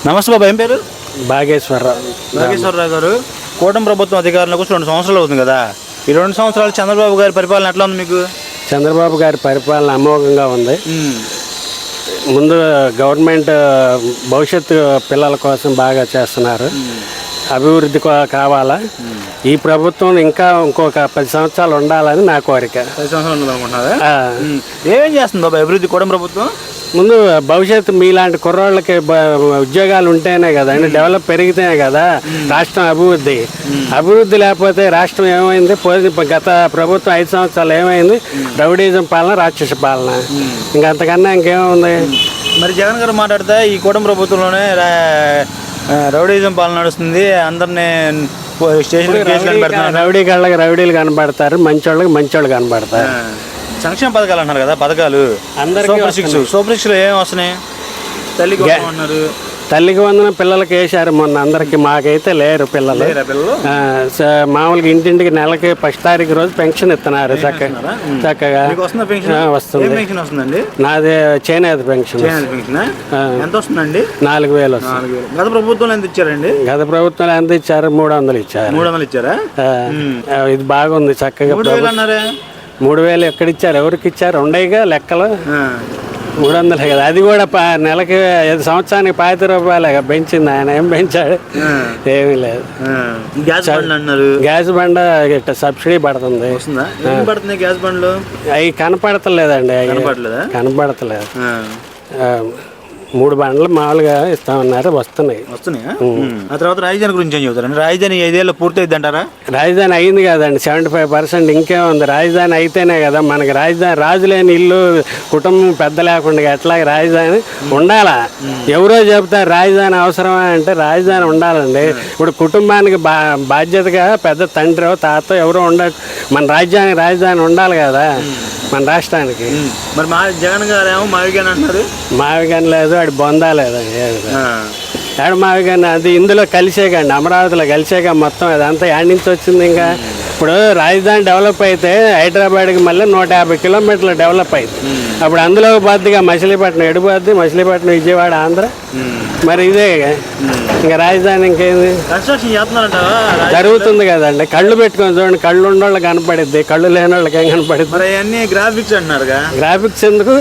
నమస్తే బాబా, ఏం పేరు? భాగేశ్వరరావు గారు, కూటమి ప్రభుత్వం అధికారంలోకి 2 సంవత్సరాలు అవుతుంది కదా. ఈ 2 సంవత్సరాలు చంద్రబాబు గారి పరిపాలన ఎట్లా ఉంది మీకు? చంద్రబాబు గారి పరిపాలన అమోఘంగా ఉంది. ముందు గవర్నమెంట్ భవిష్యత్తు పిల్లల కోసం బాగా చేస్తున్నారు. అభివృద్ధి కావాలా. ఈ ప్రభుత్వం ఇంకా ఇంకొక 10 సంవత్సరాలు ఉండాలని నా కోరిక. 10 సంవత్సరాలు ఉండాలనుకుంటున్నారా? ఏమేం చేస్తుంది బాబా అభివృద్ధి కూటమి ప్రభుత్వం? ముందు భవిష్యత్తు మీలాంటి కుర్రోళ్ళకి ఉద్యోగాలు ఉంటేనే కదా అండి, డెవలప్ పెరిగితేనే కదా రాష్ట్రం అభివృద్ధి లేకపోతే రాష్ట్రం ఏమైంది? గత ప్రభుత్వం 5 సంవత్సరాలు ఏమైంది? రౌడీజం పాలన, రాక్షస పాలన, ఇంకంతకన్నా ఇంకేముంది? మరి జగన్ గారు మాట్లాడితే ఈ కూటమి ప్రభుత్వంలోనే రౌడీజం పాలన నడుస్తుంది, అందరినీ రౌడీ కళ్ళకి రౌడీలు కనబడతారు, మంచోళ్ళకి మంచోళ్ళు కనబడతారు. సంక్షేమ పథకాలు అన్నారు కదా, పథకాలు సూపర్ 6 ఏం వస్తున్నాయి? తల్లికి వందన పిల్లలకి వేసారు మొన్న అందరికి, మాకైతే లేరు పిల్లలు. మామూలుగా ఇంటింటికి నెలకి 1వ తారీఖు రోజు పెన్షన్ ఇస్తున్నారు. చక్కగా వస్తుంది. నాది చేనేత పెన్షన్. ఎంత వస్తుందండి? 4,000 వస్తుంది. గత ప్రభుత్వంలో ఎంత ఇచ్చారండి? గత ప్రభుత్వంలో ఎంత ఇచ్చారు? 300 ఇచ్చారు. 300 ఇచ్చారా? ఇది బాగుంది చక్కగా. 3,000 ఎక్కడిచ్చారు? ఎవరికి ఇచ్చారు? ఉండయిగా లెక్కలు. 300 కదా, అది కూడా నెలకి సంవత్సరానికి 50 రూపాయలు పెంచింది. ఆయన ఏం పెంచాడు? ఏమీ లేదు. గ్యాస్ బండ సబ్సిడీ పడుతుంది. గ్యాస్ బండ్లు అవి కనపడతలేదండి. కనపడతలేదు. 3 బండ్లు మామూలుగా ఇస్తామన్నారు, వస్తున్నాయి. ఆ తర్వాత రాజధాని గురించి ఏం చెబుతారండి? రాజధాని 5 ఏళ్ళు పూర్తి అయింది అంటారా? రాజధాని అయింది కదండి, 75%. ఇంకేముంది? రాజధాని అయితేనే కదా మనకి రాజధాని. రాజు లేని ఇల్లు, కుటుంబం పెద్ద లేకుండా ఎట్లా రాజధాని ఉండాలా? ఎవరో చెబుతారు రాజధాని అవసరమా అంటే, రాజధాని ఉండాలండి. ఇప్పుడు కుటుంబానికి బాధ్యతగా పెద్ద తండ్రి తాత ఎవరో మన రాజధాని ఉండాలి కదా మన రాష్ట్రానికి. మరి జగన్ గారు ఏమో మావిగాని అంటారు. మావిగాని లేదు, వాడి బొందా లేదండి. ఏడు మావిగాని అది ఇందులో కలిసేకండి, అమరావతిలో కలిసేగా మొత్తం. అదంతా యాడ్ నుంచి వచ్చింది. ఇంకా ఇప్పుడు రాజధాని డెవలప్ అయితే హైదరాబాద్కి మళ్ళీ 150 కిలోమీటర్లు డెవలప్ అయింది. అప్పుడు అందులో పోద్దిగా మచిలీపట్నం, ఎడిపోద్ది మచిలీపట్నం, విజయవాడ, ఆంధ్ర. మరి ఇదే ఇంకా రాజధాని ఇంకేంది? జరుగుతుంది కదండి. కళ్ళు పెట్టుకొని చూడండి, కళ్ళు ఉన్నోళ్ళు కనపడిద్ది, కళ్ళు లేని వాళ్ళకి ఏం కనపడిద్ది? గ్రాఫిక్స్ అంటున్నారు. గ్రాఫిక్స్ ఎందుకు?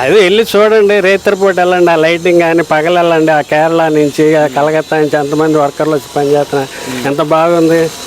అది వెళ్ళి చూడండి, రేత్రిపూట వెళ్ళండి, ఆ లైటింగ్ కానీ పగలు వెళ్ళండి. ఆ కేరళ నుంచి, కలకత్తా నుంచి ఎంతమంది వర్కర్లు వచ్చి పనిచేస్తున్నారు, ఎంత బాగుంది.